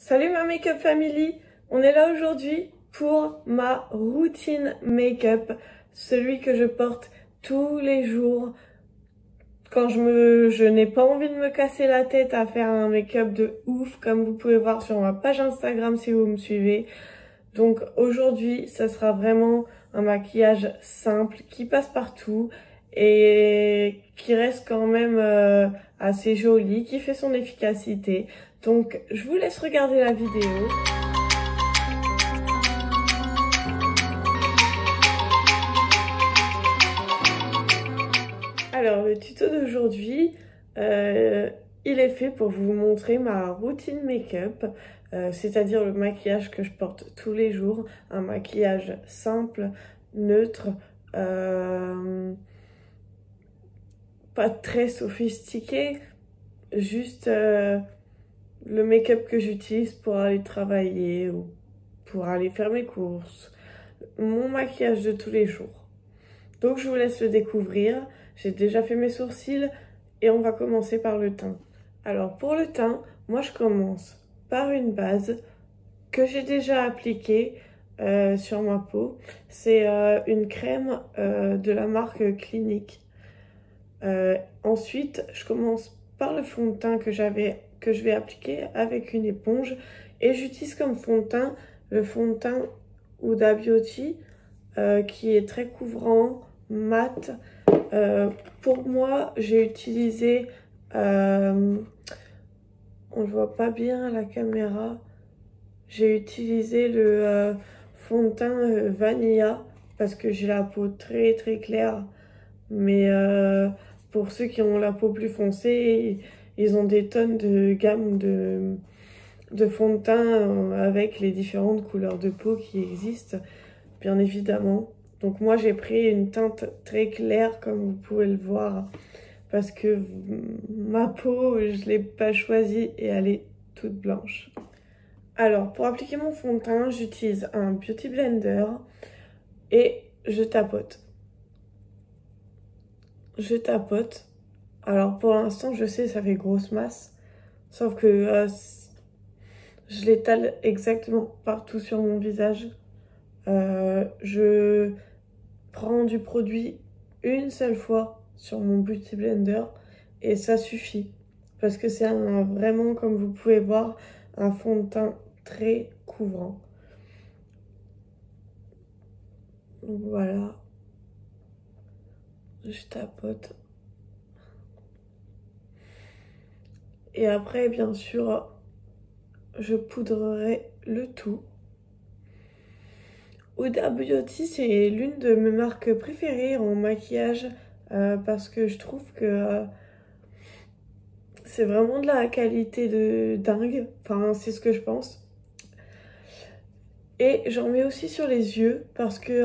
Salut ma make-up family, on est là aujourd'hui pour ma routine make-up, celui que je porte tous les jours quand je n'ai pas envie de me casser la tête à faire un make-up de ouf, comme vous pouvez voir sur ma page Instagram si vous me suivez. Donc aujourd'hui, ça sera vraiment un maquillage simple qui passe partout et qui reste quand même assez joli, qui fait son efficacité. Donc je vous laisse regarder la vidéo. Alors le tuto d'aujourd'hui, il est fait pour vous montrer ma routine make-up, c'est-à-dire le maquillage que je porte tous les jours, un maquillage simple, neutre, pas très sophistiqué, juste le make-up que j'utilise pour aller travailler ou pour aller faire mes courses, mon maquillage de tous les jours. Donc je vous laisse le découvrir. J'ai déjà fait mes sourcils et on va commencer par le teint. Alors pour le teint, moi je commence par une base que j'ai déjà appliquée sur ma peau. C'est une crème de la marque Clinique. Ensuite, je commence par le fond de teint que je vais appliquer avec une éponge et j'utilise comme fond de teint le fond de teint Huda Beauty qui est très couvrant, mat. Pour moi, j'ai utilisé, on ne voit pas bien à la caméra, j'ai utilisé le fond de teint Vanilla parce que j'ai la peau très très claire, mais pour ceux qui ont la peau plus foncée, ils ont des tonnes de gamme de fond de teint avec les différentes couleurs de peau qui existent, bien évidemment. Donc moi j'ai pris une teinte très claire comme vous pouvez le voir parce que ma peau je l'ai pas choisie et elle est toute blanche. Alors pour appliquer mon fond de teint j'utilise un beauty blender et je tapote. Je tapote. Alors pour l'instant je sais ça fait grosse masse sauf que je l'étale exactement partout sur mon visage. Je prends du produit une seule fois sur mon beauty blender et ça suffit parce que c'est vraiment, comme vous pouvez voir, un fond de teint très couvrant. Donc voilà, je tapote et après bien sûr je poudrerai le tout. Huda Beauty, c'est l'une de mes marques préférées en maquillage parce que je trouve que c'est vraiment de la qualité de dingue. Enfin, c'est ce que je pense. Et j'en mets aussi sur les yeux parce que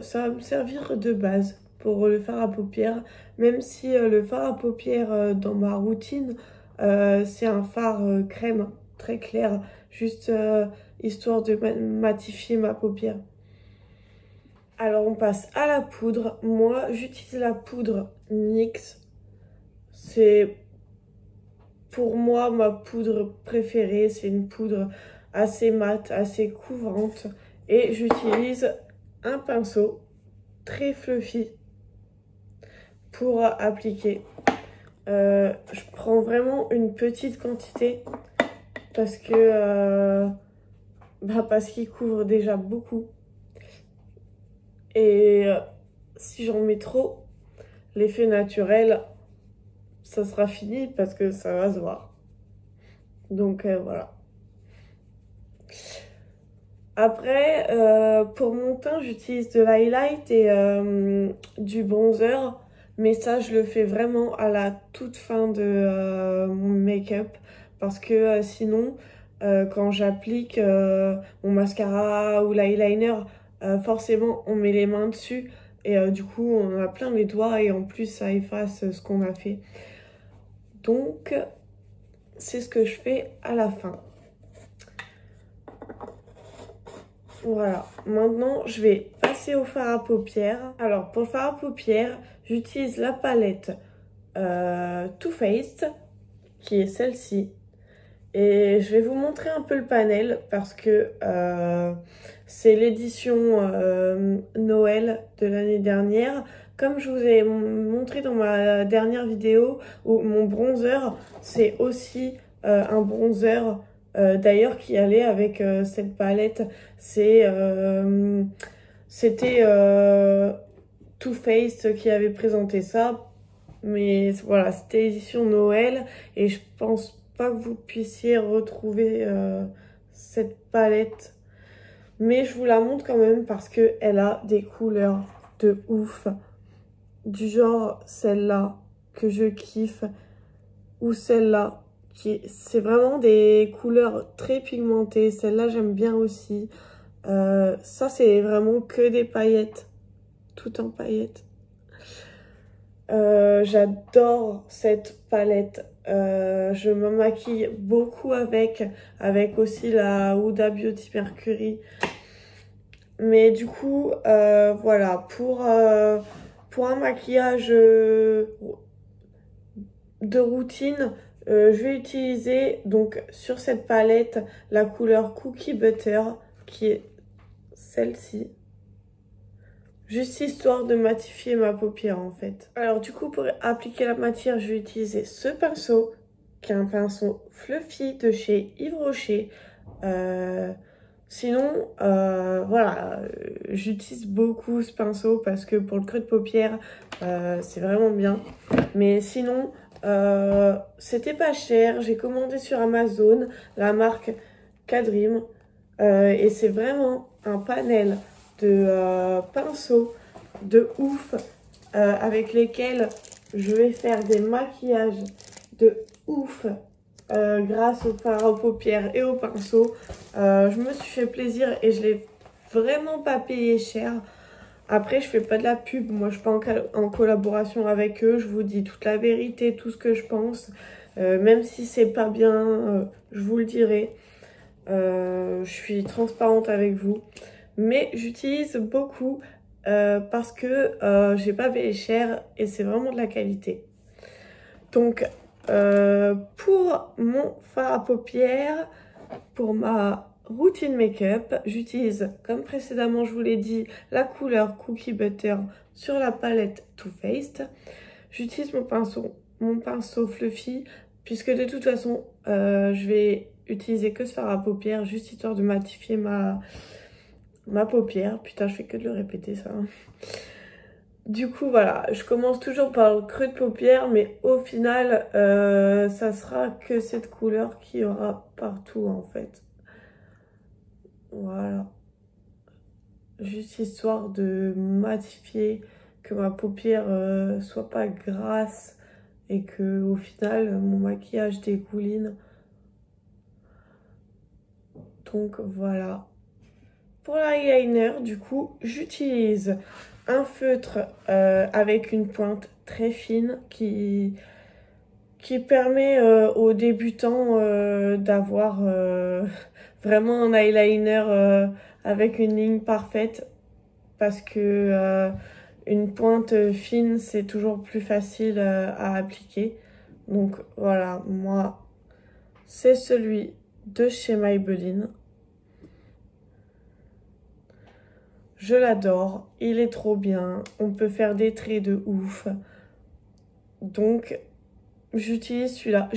ça va me servir de base pour le fard à paupières. Même si le fard à paupières dans ma routine, c'est un fard crème très clair. Juste histoire de matifier ma paupière. Alors on passe à la poudre. Moi j'utilise la poudre NYX. C'est pour moi ma poudre préférée. C'est une poudre assez mate, assez couvrante. Et j'utilise un pinceau très fluffy pour appliquer. Je prends vraiment une petite quantité parce que parce qu'il couvre déjà beaucoup. Et si j'en mets trop, l'effet naturel, ça sera fini parce que ça va se voir. Donc voilà. Après, pour mon teint, j'utilise de l'highlight et du bronzer. Mais ça, je le fais vraiment à la toute fin de mon make-up. Parce que sinon, quand j'applique mon mascara ou l'eyeliner, forcément on met les mains dessus et du coup on a plein les doigts et en plus ça efface ce qu'on a fait. Donc c'est ce que je fais à la fin. Voilà, maintenant je vais passer au fard à paupières. Alors pour le fard à paupières, j'utilise la palette Too Faced qui est celle-ci. Et je vais vous montrer un peu le panel parce que c'est l'édition Noël de l'année dernière. Comme je vous ai montré dans ma dernière vidéo, où mon bronzer, c'est aussi un bronzer d'ailleurs qui allait avec cette palette. C'était Too Faced qui avait présenté ça. Mais voilà, c'était édition Noël et je pense pas que vous puissiez retrouver cette palette. Mais je vous la montre quand même parce qu'elle a des couleurs de ouf. Du genre celle-là que je kiffe ou celle-là. C'est vraiment des couleurs très pigmentées. Celle-là j'aime bien aussi. Ça c'est vraiment que des paillettes. Tout en paillettes. J'adore cette palette. Je me maquille beaucoup avec aussi la Huda Beauty Mercury. Mais du coup, voilà, pour un maquillage de routine, je vais utiliser donc sur cette palette la couleur Cookie Butter qui est celle-ci. Juste histoire de matifier ma paupière en fait. Alors du coup pour appliquer la matière je vais utiliser ce pinceau qui est un pinceau fluffy de chez Yves Rocher. Sinon voilà, j'utilise beaucoup ce pinceau parce que pour le creux de paupière c'est vraiment bien. Mais sinon c'était pas cher, j'ai commandé sur Amazon la marque Kadrim et c'est vraiment un panel de pinceaux de ouf avec lesquels je vais faire des maquillages de ouf grâce au fard à paupières et au pinceau. Je me suis fait plaisir et je l'ai vraiment pas payé cher. Après, je fais pas de la pub, moi je suis pas en collaboration avec eux, je vous dis toute la vérité, tout ce que je pense. Même si c'est pas bien, je vous le dirai. Je suis transparente avec vous. Mais j'utilise beaucoup parce que j'ai pas payé cher et c'est vraiment de la qualité. Donc pour mon fard à paupières, pour ma routine make-up, j'utilise comme précédemment je vous l'ai dit la couleur Cookie Butter sur la palette Too Faced. J'utilise mon pinceau fluffy puisque de toute façon je vais utiliser que ce fard à paupières juste histoire de matifier ma paupière. Putain, je fais que de le répéter ça. Du coup, voilà, je commence toujours par le creux de paupière, mais au final, ça sera que cette couleur qu'il y aura partout, en fait. Voilà. Juste histoire de matifier, que ma paupière soit pas grasse et que au final, mon maquillage dégouline. Donc, voilà. Pour l'eyeliner, du coup, j'utilise un feutre avec une pointe très fine qui permet aux débutants d'avoir vraiment un eyeliner avec une ligne parfaite parce que une pointe fine, c'est toujours plus facile à appliquer. Donc voilà, moi, c'est celui de chez Maybelline. Je l'adore, il est trop bien, on peut faire des traits de ouf. Donc, j'utilise celui-là.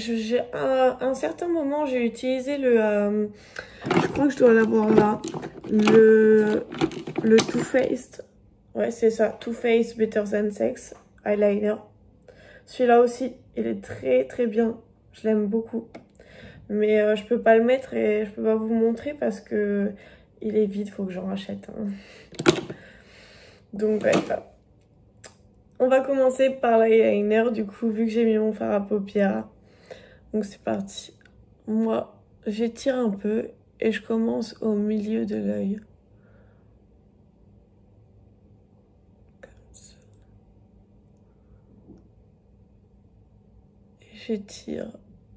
À un certain moment, j'ai utilisé je crois que je dois l'avoir là. Le Too Faced. Ouais, c'est ça. Too Faced Better Than Sex Eyeliner. Celui-là aussi, il est très très bien. Je l'aime beaucoup. Mais je peux pas le mettre et je peux pas vous montrer parce que il est vide, faut que j'en rachète. Hein. Donc bref. On va commencer par l'eyeliner, du coup, vu que j'ai mis mon fard à paupières. Donc c'est parti. Moi, j'étire un peu et je commence au milieu de l'œil. Comme ça. Et j'étire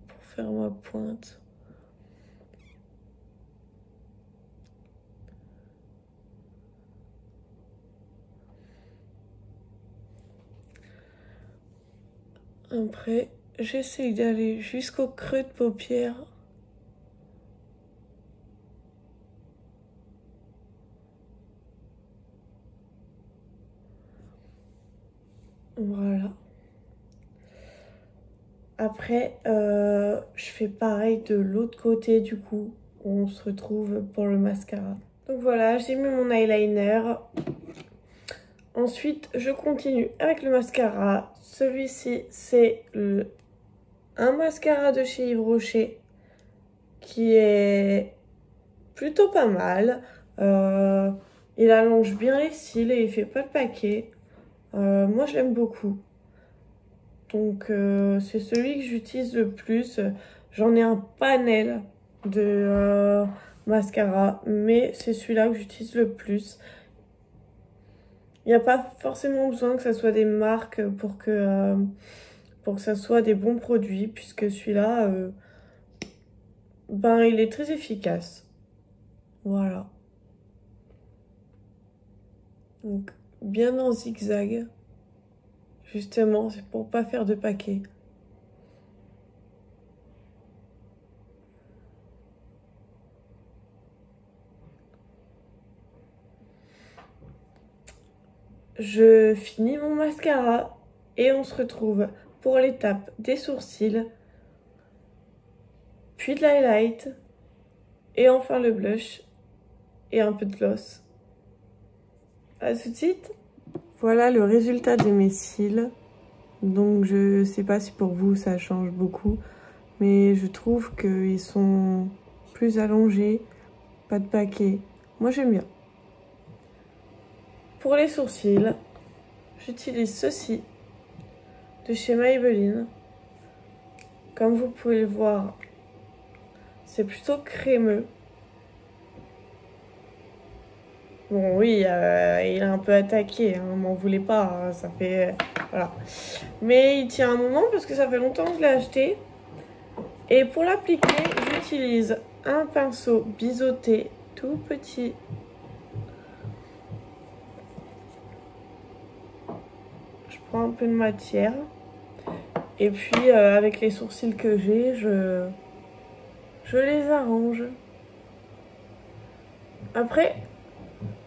pour faire ma pointe. Après, j'essaye d'aller jusqu'au creux de paupière Voilà. Après, je fais pareil de l'autre côté du coup. On se retrouve pour le mascara. Donc voilà, j'ai mis mon eyeliner. Ensuite, je continue avec le mascara. Celui-ci, c'est un mascara de chez Yves Rocher qui est plutôt pas mal. Il allonge bien les cils et il fait pas de paquet. Moi, je l'aime beaucoup. Donc, c'est celui que j'utilise le plus. J'en ai un panel de mascara, mais c'est celui-là que j'utilise le plus. Il n'y a pas forcément besoin que ça soit des marques pour que ça soit des bons produits, puisque celui-là, ben, il est très efficace. Voilà. Donc, bien en zigzag. Justement, c'est pour pas faire de paquet. Je finis mon mascara et on se retrouve pour l'étape des sourcils, puis de l'highlight, et enfin le blush et un peu de gloss. À tout de suite. Voilà le résultat de mes cils. Donc je sais pas si pour vous ça change beaucoup, mais je trouve qu'ils sont plus allongés, pas de paquet. Moi j'aime bien. Pour les sourcils, j'utilise ceci de chez Maybelline. Comme vous pouvez le voir, c'est plutôt crémeux. Bon oui, il est un peu attaqué, hein, m'en voulez pas, hein, ça fait... voilà. Mais il tient un moment parce que ça fait longtemps que je l'ai acheté. Et pour l'appliquer, j'utilise un pinceau biseauté tout petit. Je prends un peu de matière. Et puis avec les sourcils que j'ai, je les arrange. Après,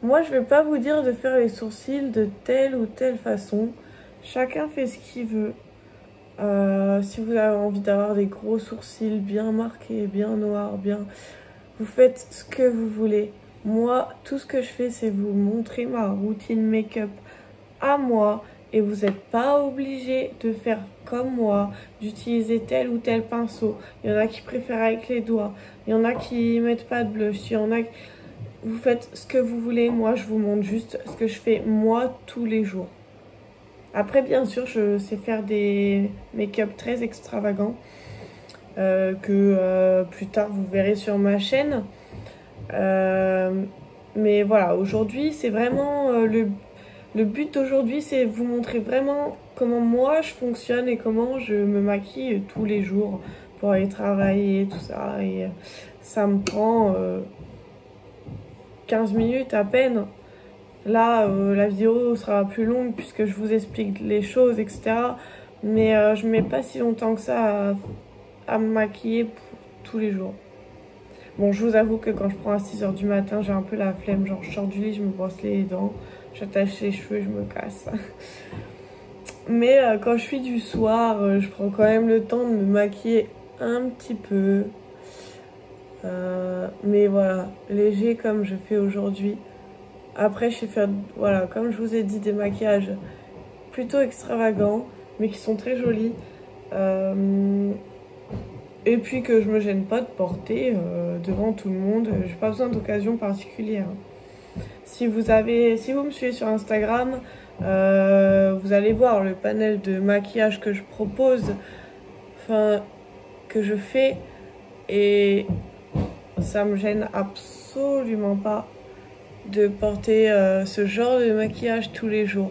moi je vais pas vous dire de faire les sourcils de telle ou telle façon. Chacun fait ce qu'il veut. Si vous avez envie d'avoir des gros sourcils bien marqués, bien noirs, bien... Vous faites ce que vous voulez. Moi, tout ce que je fais, c'est vous montrer ma routine make-up à moi. Et vous n'êtes pas obligé de faire comme moi, d'utiliser tel ou tel pinceau. Il y en a qui préfèrent avec les doigts. Il y en a qui mettent pas de blush. Il y en a... Vous faites ce que vous voulez. Moi, je vous montre juste ce que je fais moi tous les jours. Après, bien sûr, je sais faire des make-up très extravagants que plus tard vous verrez sur ma chaîne. Mais voilà, aujourd'hui, c'est vraiment le but d'aujourd'hui, c'est vous montrer vraiment comment moi je fonctionne et comment je me maquille tous les jours pour aller travailler, tout ça. Et ça me prend 15 minutes à peine. Là, la vidéo sera plus longue puisque je vous explique les choses, etc. Mais je mets pas si longtemps que ça à me maquiller tous les jours. Bon, je vous avoue que quand je prends à 6 h du matin, j'ai un peu la flemme. Genre, je sors du lit, je me brosse les dents, j'attache les cheveux, je me casse. Mais quand je suis du soir, je prends quand même le temps de me maquiller un petit peu. Mais voilà, léger comme je fais aujourd'hui. Après, je sais faire, voilà, comme je vous ai dit, des maquillages plutôt extravagants, mais qui sont très jolis. Et puis que je me gêne pas de porter devant tout le monde. J'ai pas besoin d'occasion particulière. Si vous me suivez sur Instagram, vous allez voir le panel de maquillage que je propose, enfin que je fais, et ça me gêne absolument pas de porter ce genre de maquillage tous les jours.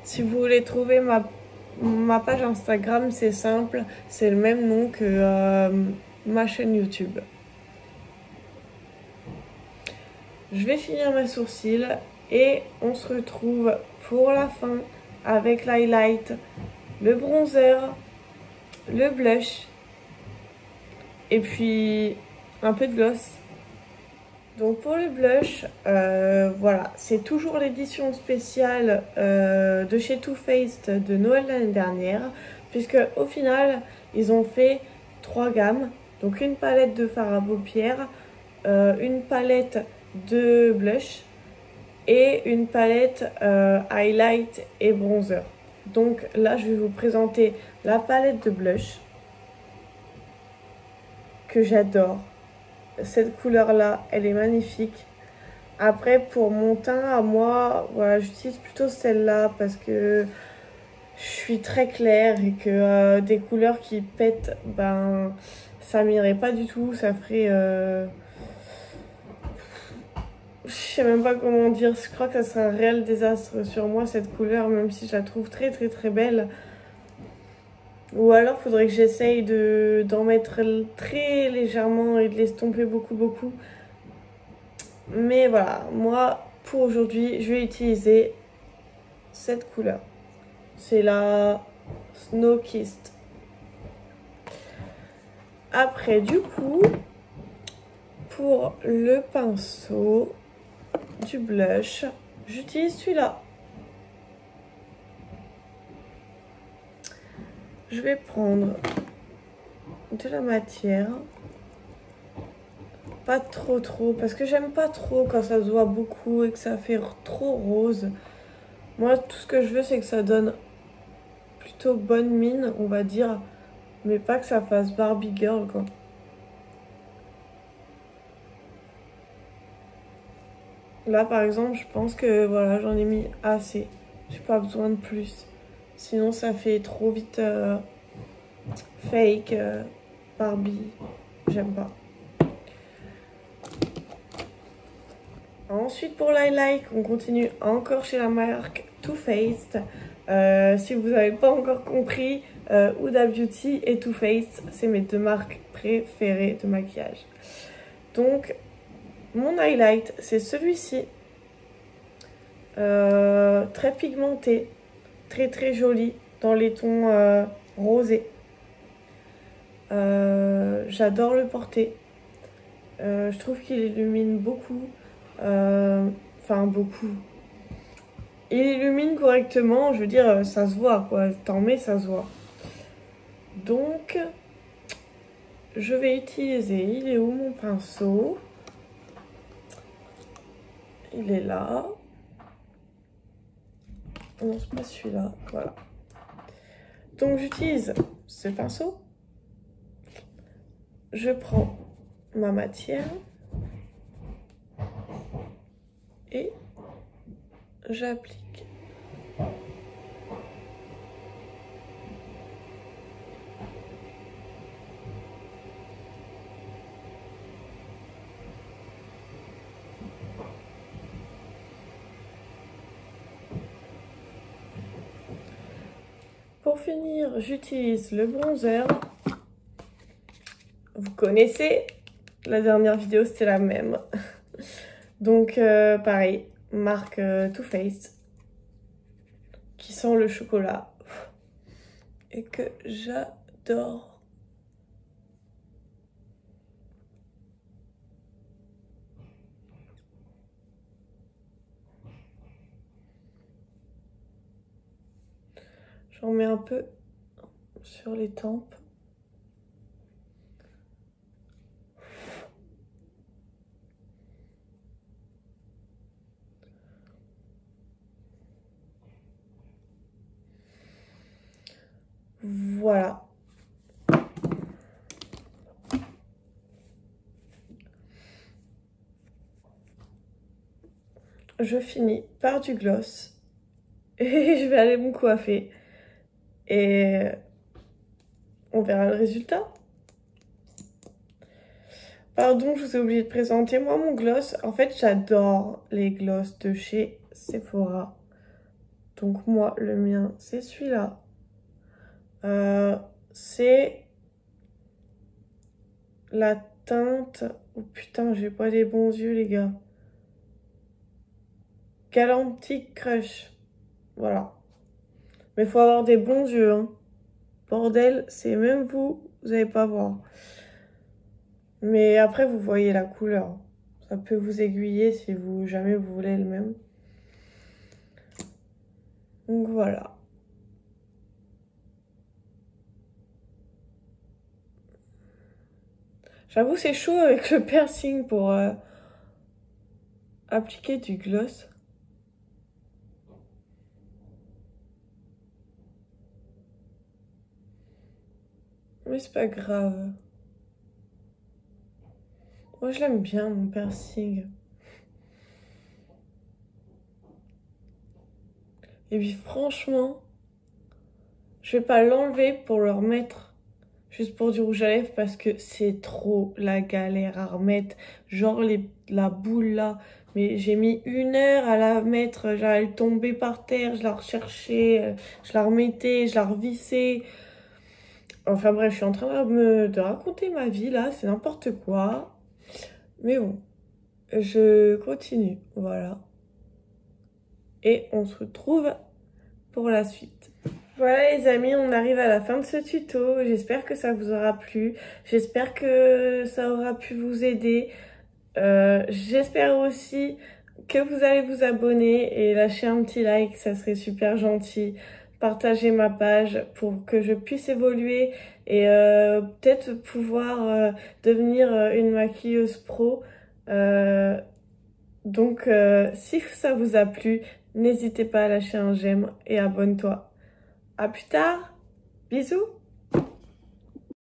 Si vous voulez trouver ma page Instagram, c'est simple, c'est le même nom que ma chaîne YouTube. Je vais finir mes sourcils et on se retrouve pour la fin avec l'highlight, le bronzer, le blush et puis un peu de gloss. Donc pour le blush, voilà, c'est toujours l'édition spéciale de chez Too Faced de Noël l'année dernière, puisque au final, ils ont fait 3 gammes. Donc une palette de fard à paupières, une palette de blush et une palette highlight et bronzer. Donc là, je vais vous présenter la palette de blush que j'adore. Cette couleur-là, elle est magnifique. Après, pour mon teint, à moi, voilà, j'utilise plutôt celle-là parce que je suis très claire et que des couleurs qui pètent, ben, ça m'irait pas du tout. Ça ferait... je sais même pas comment dire. Je crois que ça serait un réel désastre sur moi, cette couleur, même si je la trouve très très très belle. Ou alors, faudrait que j'essaye d'en mettre très légèrement et de l'estomper beaucoup beaucoup. Mais voilà, moi, pour aujourd'hui, je vais utiliser cette couleur. C'est la Snow Kissed. Après, du coup, pour le pinceau du blush, j'utilise celui-là. Je vais prendre de la matière. Pas trop parce que j'aime pas trop quand ça se voit beaucoup et que ça fait trop rose. Moi, tout ce que je veux, c'est que ça donne plutôt bonne mine, on va dire, mais pas que ça fasse Barbie Girl, quoi. Là, par exemple, je pense que voilà, j'en ai mis assez. J'ai pas besoin de plus. Sinon, ça fait trop vite fake, Barbie. J'aime pas. Ensuite, pour l'highlight, on continue encore chez la marque Too Faced. Si vous n'avez pas encore compris, Huda Beauty et Too Faced, c'est mes 2 marques préférées de maquillage. Donc, mon highlight, c'est celui-ci. Très pigmenté, très très joli, dans les tons rosés. J'adore le porter. Je trouve qu'il illumine beaucoup. Enfin, beaucoup. Il illumine correctement, je veux dire, ça se voit, quoi. T'en mets, ça se voit. Donc, je vais utiliser... Il est où mon pinceau? Il est là. Non, c'est pas celui-là. Voilà. Donc, j'utilise ce pinceau. Je prends ma matière. Et j'applique. Pour finir, j'utilise le bronzer. Vous connaissez, la dernière vidéo c'était la même. Donc pareil, marque Too Faced, qui sent le chocolat et que j'adore. J'en mets un peu sur les tempes. Voilà. Je finis par du gloss et je vais aller me coiffer et on verra le résultat. Pardon, je vous ai oublié de présenter moi mon gloss. En fait, j'adore les gloss de chez Sephora. Donc moi, le mien, c'est celui-là. C'est la teinte... Oh putain, j'ai pas des bons yeux, les gars. Galantic Crush. Voilà. Mais il faut avoir des bons yeux, hein. Bordel, c'est même vous, vous n'allez pas voir. Mais après, vous voyez la couleur. Ça peut vous aiguiller si jamais vous voulez le même. Donc voilà. J'avoue c'est chaud avec le piercing pour appliquer du gloss. Mais c'est pas grave. Moi je l'aime bien mon piercing. Et puis franchement, je vais pas l'enlever pour le remettre juste pour du rouge à lèvres parce que c'est trop la galère à remettre. Genre la boule là. Mais j'ai mis 1 heure à la mettre. Elle tombait par terre, je la recherchais, je la remettais, je la revissais. Enfin bref, je suis en train de raconter ma vie là, c'est n'importe quoi. Mais bon, je continue, voilà. Et on se retrouve pour la suite. Voilà les amis, on arrive à la fin de ce tuto. J'espère que ça vous aura plu. J'espère que ça aura pu vous aider. J'espère aussi que vous allez vous abonner et lâcher un petit like, ça serait super gentil. Partagez ma page pour que je puisse évoluer et peut-être pouvoir devenir une maquilleuse pro. Donc si ça vous a plu, n'hésitez pas à lâcher un j'aime et abonne-toi. À plus tard, bisous!